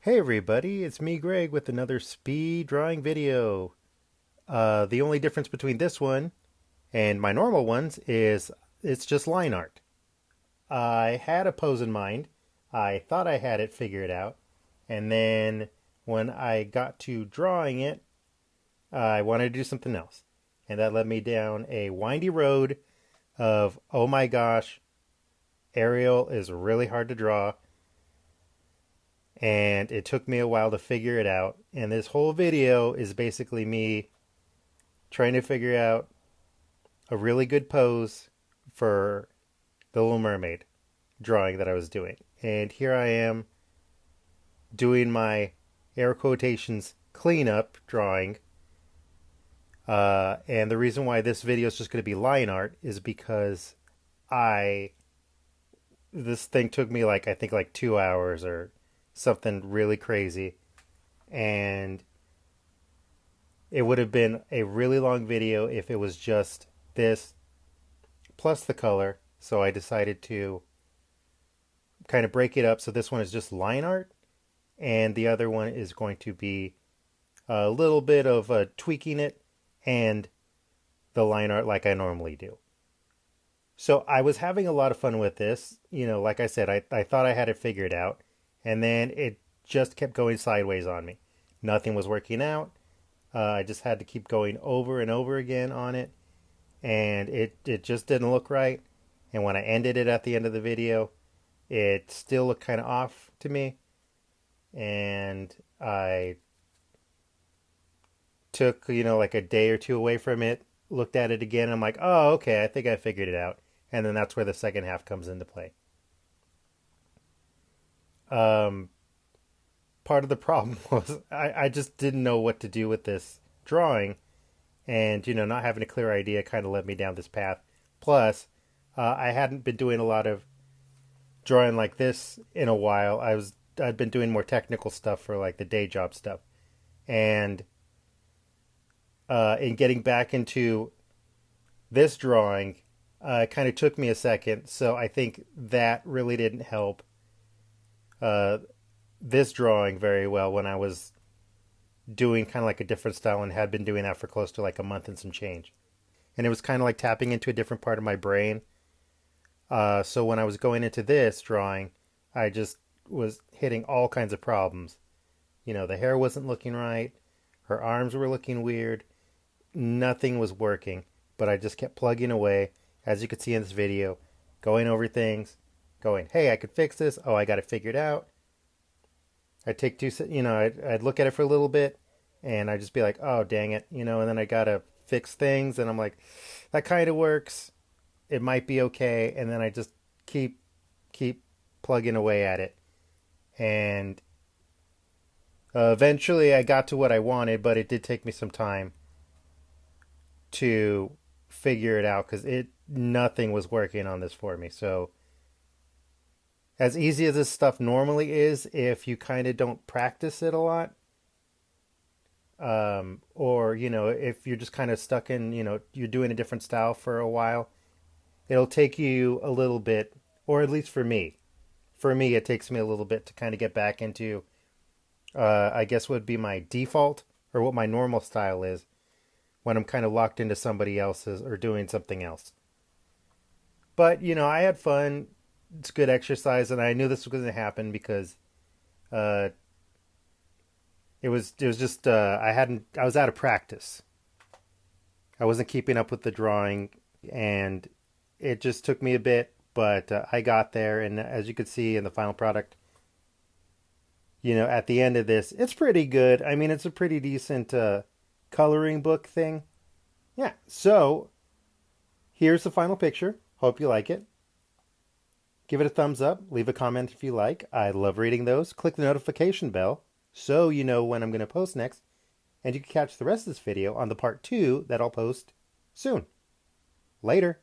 Hey everybody, it's me Greg with another speed drawing video. The only difference between this one and my normal ones is it's just line art. I had a pose in mind. I thought I had it figured out. And then when I got to drawing it, I wanted to do something else. And that led me down a windy road of, oh my gosh, Ariel is really hard to draw. And it took me a while to figure it out. And this whole video is basically me trying to figure out a really good pose for the Little Mermaid drawing that I was doing. And here I am doing my air quotations cleanup drawing. And the reason why this video is just going to be line art is because I this thing took me like I think like 2 hours or something really crazy, and it would have been a really long video if it was just this plus the color. So I decided to kind of break it up. So this one is just line art, and the other one is going to be a little bit of tweaking it and the line art like I normally do. So I was having a lot of fun with this. Like I said, I thought I had it figured out, and then it just kept going sideways on me. Nothing was working out. I just had to keep going over and over again on it, and it just didn't look right. And when I ended it at the end of the video, it still looked kind of off to me. And I took, like a day or two away from it, looked at it again, and I'm like, oh, okay, I think I figured it out. And then that's where the second half comes into play. Um, Part of the problem was I just didn't know what to do with this drawing, and not having a clear idea kind of led me down this path. Plus, I hadn't been doing a lot of drawing like this in a while. I'd been doing more technical stuff for like the day job stuff, and in getting back into this drawing, it kind of took me a second. So I think that really didn't help uh, this drawing very well when I was doing kind of like a different style and had been doing that for close to like a month and some change. And it was kind of like tapping into a different part of my brain. So when I was going into this drawing, I just was hitting all kinds of problems. The hair wasn't looking right, her arms were looking weird, nothing was working, but I just kept plugging away, as you could see in this video, going over things, going, hey, I could fix this. Oh, I got it figured out. I'd take two, I'd look at it for a little bit, and I'd just be like, oh, dang it, and then I gotta fix things, and I'm like, that kind of works. It might be okay, and then I just keep plugging away at it, and eventually I got to what I wanted, but it did take me some time to figure it out because it nothing was working on this for me. So as easy as this stuff normally is, if you kind of don't practice it a lot, or if you're just kind of stuck in, you're doing a different style for a while, it'll take you a little bit, or at least for me. For me, it takes me a little bit to kind of get back into, I guess, would be my default or what my normal style is when I'm kind of locked into somebody else's or doing something else. But I had fun. It's good exercise, and I knew this was going to happen because uh, it was just I was out of practice. I wasn't keeping up with the drawing, and it just took me a bit, but I got there. And as you could see in the final product, at the end of this, it's pretty good. I mean, it's a pretty decent coloring book thing. Yeah. So here's the final picture. Hope you like it. Give it a thumbs up. Leave a comment if you like. I love reading those. Click the notification bell so you know when I'm going to post next. And you can catch the rest of this video on the part 2 that I'll post soon. Later.